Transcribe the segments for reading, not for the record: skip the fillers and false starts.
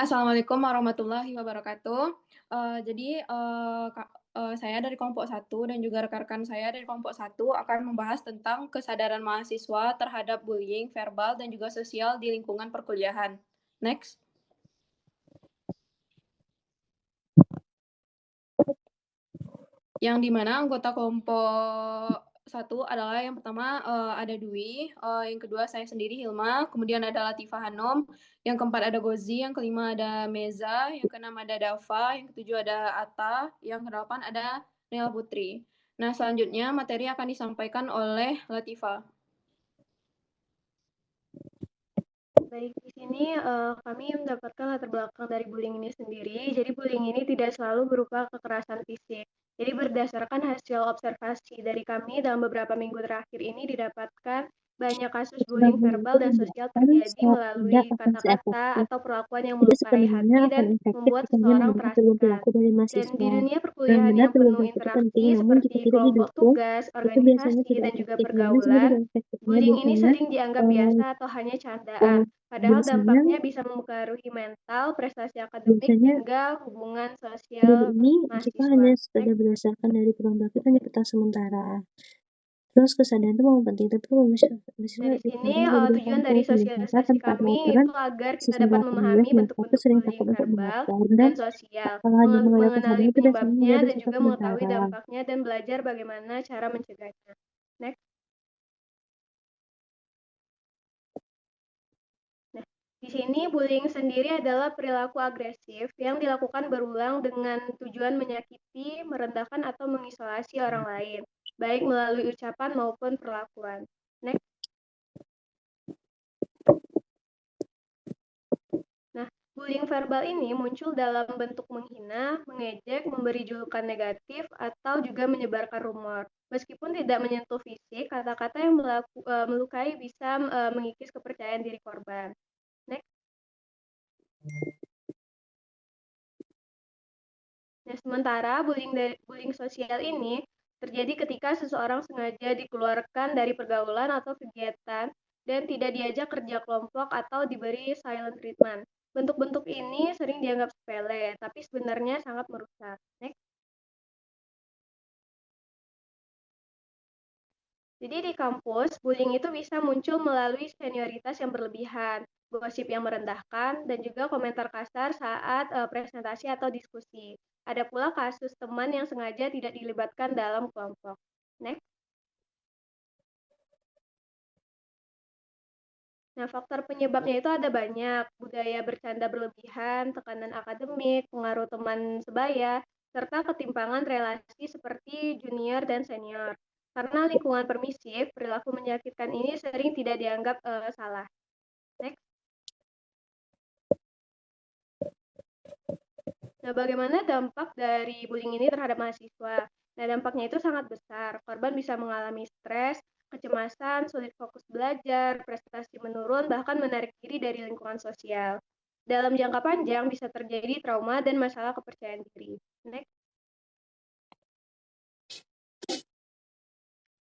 Assalamualaikum warahmatullahi wabarakatuh. Jadi, saya dari kelompok satu dan juga rekan-rekan saya dari kelompok satu akan membahas tentang kesadaran mahasiswa terhadap bullying verbal dan juga sosial di lingkungan perkuliahan. Next. Yang di mana anggota kelompok satu adalah yang pertama, ada Dwi, yang kedua saya sendiri Hilma, kemudian ada Latifah Hanum, yang keempat ada Gozi, yang kelima ada Meza, yang keenam ada Dava, yang ketujuh ada Atta, yang kedelapan ada Nela Putri. Nah, selanjutnya materi akan disampaikan oleh Latifah. Baik, di sini kami mendapatkan latar belakang dari bullying ini sendiri. Jadi bullying ini tidak selalu berupa kekerasan fisik. Jadi berdasarkan hasil observasi dari kami dalam beberapa minggu terakhir ini didapatkan banyak kasus bullying Bullying itu verbal dan sosial dilakukan terjadi secara tidak melalui akan kata-kata seefektif. atau perlakuan yang Tidak melukai sepenuhnya hati akan dan efektif membuat jika hanya seseorang menggunakan terasingkan. perilaku dari Dan di mahasiswa. dunia perkuliahan Benar-benar yang penuh perilaku itu penting, interaksi namun jika seperti tidak kelompok didukung, tugas, itu biasanya organisasi, tidak dan juga efektif. Bagaimana sebenarnya pergaulan, efektifnya? bullying ini Biasanya, sering dianggap biasa atau hanya candaan. Padahal biasanya, dampaknya bisa mempengaruhi mental, prestasi akademik, biasanya hingga hubungan bully sosial ini jika hanya mahasiswa. sekedar berdasarkan dari perilaku itu hanya peta sementara. Terus kesadaran itu memang penting, tapi kalau Nah, misalnya di sini ditangani dari tujuan kampus, dari sementara sosialisasi tanpa ada kami aturan, itu agar kita sesama dapat penulis memahami dan status bentuk-bentuk sering bullying takut untuk verbal melapor, dan dan sosial, kalau hanya mengeluarkan mengenali kesadaran itu biasanya penyebabnya, menjadi dan sifat juga mengetahui sementara. dampaknya dan belajar bagaimana cara mencegahnya. Next. Nah, di sini bullying sendiri adalah perilaku agresif yang dilakukan berulang dengan tujuan menyakiti, merendahkan, atau mengisolasi orang lain, baik melalui ucapan maupun perlakuan. Next. Nah, bullying verbal ini muncul dalam bentuk menghina, mengejek, memberi julukan negatif, atau juga menyebarkan rumor. Meskipun tidak menyentuh fisik, kata-kata yang melukai bisa mengikis kepercayaan diri korban. Next. Nah, sementara bullying sosial ini terjadi ketika seseorang sengaja dikeluarkan dari pergaulan atau kegiatan dan tidak diajak kerja kelompok atau diberi silent treatment. Bentuk-bentuk ini sering dianggap sepele, tapi sebenarnya sangat merusak. Next. Jadi di kampus, bullying itu bisa muncul melalui senioritas yang berlebihan, gosip yang merendahkan, dan juga komentar kasar saat presentasi atau diskusi. Ada pula kasus teman yang sengaja tidak dilibatkan dalam kelompok. Next. Nah, faktor penyebabnya itu ada banyak, budaya bercanda berlebihan, tekanan akademik, pengaruh teman sebaya, serta ketimpangan relasi seperti junior dan senior. Karena lingkungan permisif, perilaku menyakitkan ini sering tidak dianggap salah. Next. Nah, bagaimana dampak dari bullying ini terhadap mahasiswa? Nah, dampaknya itu sangat besar. Korban bisa mengalami stres, kecemasan, sulit fokus belajar, prestasi menurun, bahkan menarik diri dari lingkungan sosial. Dalam jangka panjang bisa terjadi trauma dan masalah kepercayaan diri. Next.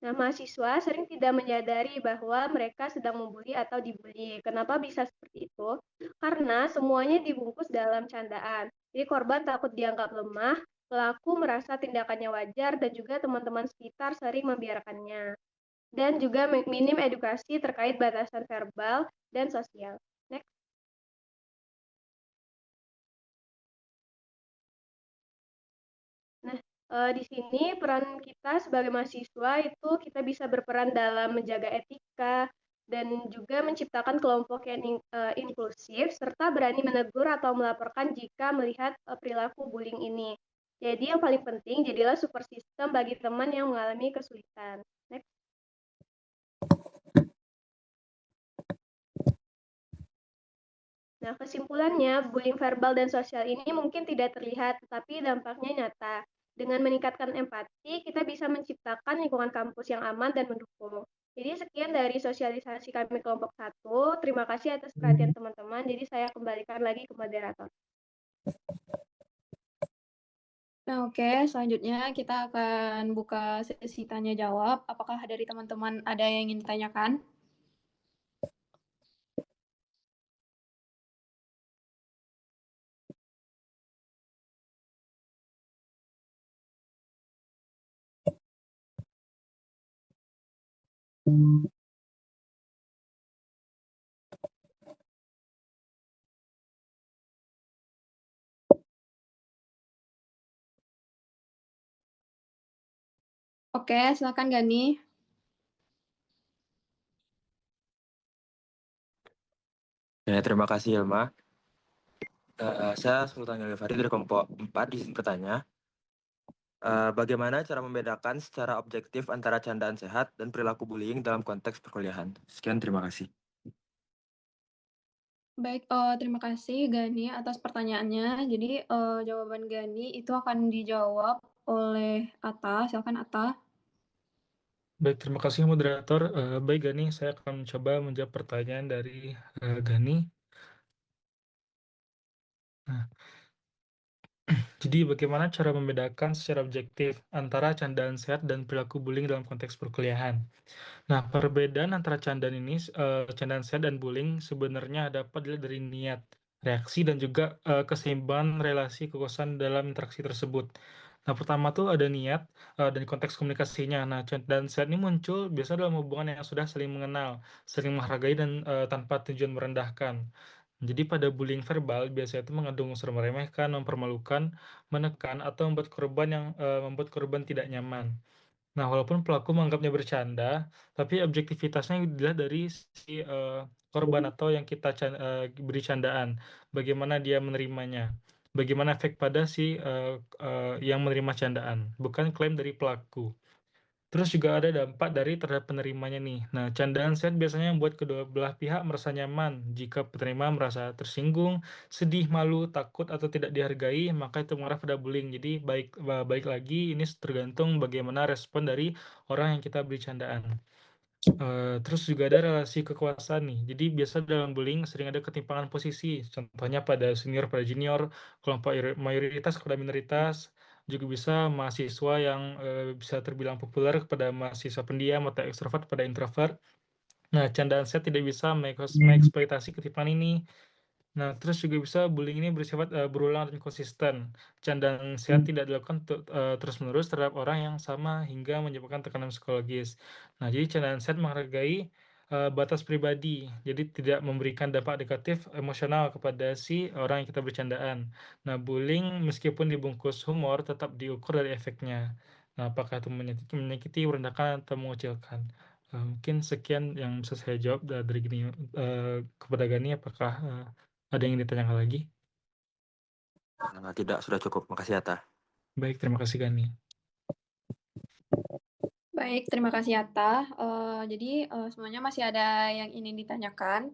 Nah, mahasiswa sering tidak menyadari bahwa mereka sedang membuli atau dibully. Kenapa bisa seperti itu? Karena semuanya dibungkus dalam candaan. Jadi korban takut dianggap lemah, pelaku merasa tindakannya wajar, dan juga teman-teman sekitar sering membiarkannya. Dan juga minim edukasi terkait batasan verbal dan sosial. Next. Nah, di sini peran kita sebagai mahasiswa itu kita bisa berperan dalam menjaga etika dan juga menciptakan kelompok yang inklusif serta berani menegur atau melaporkan jika melihat perilaku bullying ini. Jadi yang paling penting jadilah support system bagi teman yang mengalami kesulitan. Next. Nah, kesimpulannya, bullying verbal dan sosial ini mungkin tidak terlihat, tetapi dampaknya nyata. Dengan meningkatkan empati, kita bisa menciptakan lingkungan kampus yang aman dan mendukung. Jadi sekian dari sosialisasi kami kelompok satu. Terima kasih atas perhatian teman-teman. Jadi saya kembalikan lagi ke moderator. Nah, oke, selanjutnya kita akan buka sesi tanya jawab. Apakah dari teman-teman ada yang ingin ditanyakan? Oke, silakan Gani. Ya, terima kasih Ilma. Saya Sultan Ghalifari dari kelompok 4 di sini bertanya. Bagaimana cara membedakan secara objektif antara candaan sehat dan perilaku bullying dalam konteks perkuliahan? Sekian, terima kasih. Baik, terima kasih Gani atas pertanyaannya. Jadi, jawaban Gani itu akan dijawab oleh Atta. Silakan Atta. Baik, terima kasih moderator. Baik Gani, saya akan mencoba menjawab pertanyaan dari Gani. Nah, jadi bagaimana cara membedakan secara objektif antara candaan sehat dan perilaku bullying dalam konteks perkuliahan? Nah, perbedaan antara candaan ini, candaan sehat dan bullying sebenarnya dapat dilihat dari niat, reaksi, dan juga keseimbangan relasi kekuasaan dalam interaksi tersebut. Nah, pertama tuh ada niat dan konteks komunikasinya. Nah, candaan sehat ini muncul biasanya dalam hubungan yang sudah saling mengenal, saling menghargai, dan tanpa tujuan merendahkan. Jadi pada bullying verbal biasanya itu mengandung unsur meremehkan, mempermalukan, menekan, atau membuat korban tidak nyaman. Nah, walaupun pelaku menganggapnya bercanda, tapi objektivitasnya dilihat dari si korban atau yang kita beri candaan, bagaimana dia menerimanya, bagaimana efek pada si yang menerima candaan, bukan klaim dari pelaku. Terus juga ada dampak dari terhadap penerimanya nih. Nah, candaan sehat biasanya membuat kedua belah pihak merasa nyaman. Jika penerima merasa tersinggung, sedih, malu, takut, atau tidak dihargai, maka itu mengarah pada bullying. Jadi baik lagi ini tergantung bagaimana respon dari orang yang kita beri candaan. Terus juga ada relasi kekuasaan nih. Jadi biasa dalam bullying sering ada ketimpangan posisi. Contohnya pada senior pada junior, kelompok mayoritas kepada minoritas, juga bisa mahasiswa yang bisa terbilang populer kepada mahasiswa pendiam atau ekstrovert pada introvert. Nah, candaan saya tidak bisa mengeksploitasi ketimpangan ini. Nah, terus juga bisa bullying ini bersifat berulang dan konsisten. Candaan sehat tidak dilakukan terus-menerus terhadap orang yang sama hingga menyebabkan tekanan psikologis. Nah, jadi candaan sehat menghargai batas pribadi, jadi tidak memberikan dampak negatif emosional kepada si orang yang kita bercandaan. Nah, bullying meskipun dibungkus humor tetap diukur dari efeknya. Nah, apakah itu menyakiti, merendahkan, atau mengucilkan. Mungkin sekian yang bisa saya jawab dari gini kepada Gani. Apakah ada yang ditanyakan lagi? Tidak, sudah cukup. Makasih Atta. Baik, terima kasih Gani. Baik, terima kasih Atta. Jadi, semuanya masih ada yang ingin ditanyakan?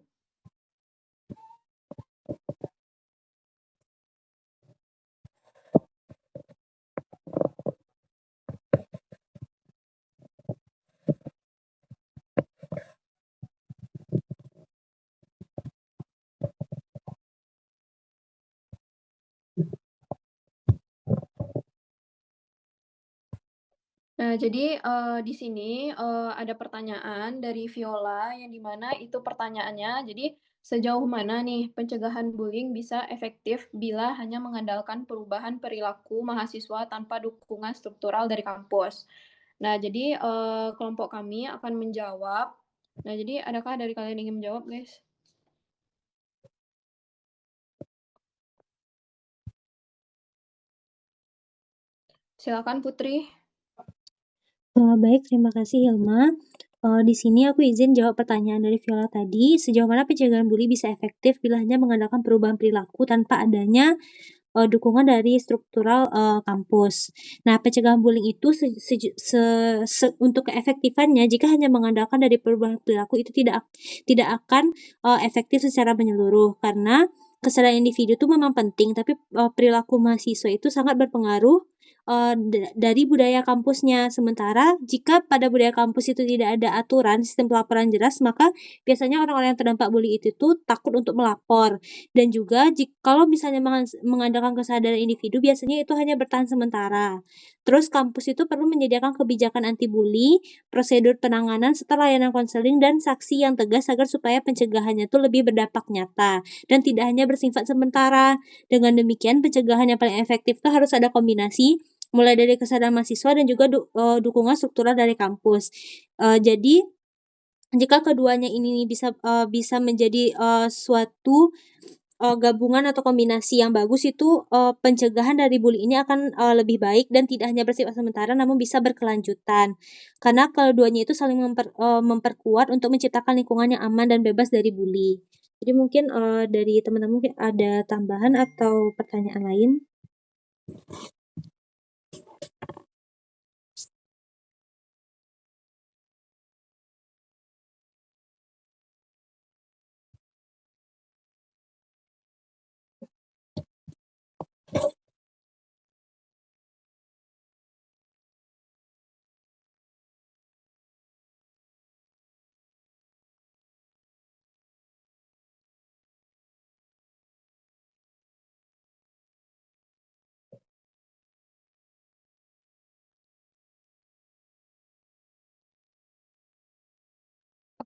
Nah, jadi di sini ada pertanyaan dari Viola yang di mana itu pertanyaannya, jadi sejauh mana nih pencegahan bullying bisa efektif bila hanya mengandalkan perubahan perilaku mahasiswa tanpa dukungan struktural dari kampus? Nah, jadi kelompok kami akan menjawab. Nah, jadi adakah dari kalian ingin menjawab, guys? Silakan Putri. Baik, terima kasih Hilma. Di sini aku izin jawab pertanyaan dari Viola tadi. Sejauh mana pencegahan bully bisa efektif bila hanya mengandalkan perubahan perilaku tanpa adanya dukungan dari struktural kampus. Nah, pencegahan bullying itu untuk keefektifannya jika hanya mengandalkan dari perubahan perilaku itu tidak akan efektif secara menyeluruh karena kesadaran individu itu memang penting, tapi perilaku mahasiswa itu sangat berpengaruh dari budaya kampusnya. Sementara jika pada budaya kampus itu tidak ada aturan sistem pelaporan jelas, maka biasanya orang-orang yang terdampak bully itu tuh takut untuk melapor. Dan juga kalau misalnya mengandalkan kesadaran individu, biasanya itu hanya bertahan sementara. Terus kampus itu perlu menyediakan kebijakan anti bully, prosedur penanganan serta layanan konseling dan saksi yang tegas agar supaya pencegahannya itu lebih berdampak nyata dan tidak hanya bersifat sementara. Dengan demikian, pencegahan yang paling efektif itu harus ada kombinasi mulai dari kesadaran mahasiswa dan juga dukungan struktural dari kampus. Jadi Jika keduanya ini bisa menjadi suatu gabungan atau kombinasi yang bagus, itu pencegahan dari bully ini akan lebih baik dan tidak hanya bersifat sementara namun bisa berkelanjutan. Karena keduanya itu saling memperkuat untuk menciptakan lingkungan yang aman dan bebas dari bully. Jadi mungkin dari teman-teman mungkin ada tambahan atau pertanyaan lain?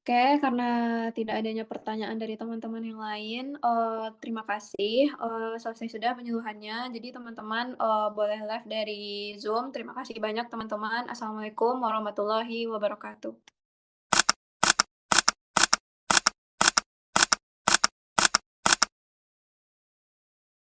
Oke, karena tidak adanya pertanyaan dari teman-teman yang lain, terima kasih, selesai sudah penyuluhannya. Jadi teman-teman, boleh live dari Zoom. Terima kasih banyak teman-teman. Assalamualaikum warahmatullahi wabarakatuh.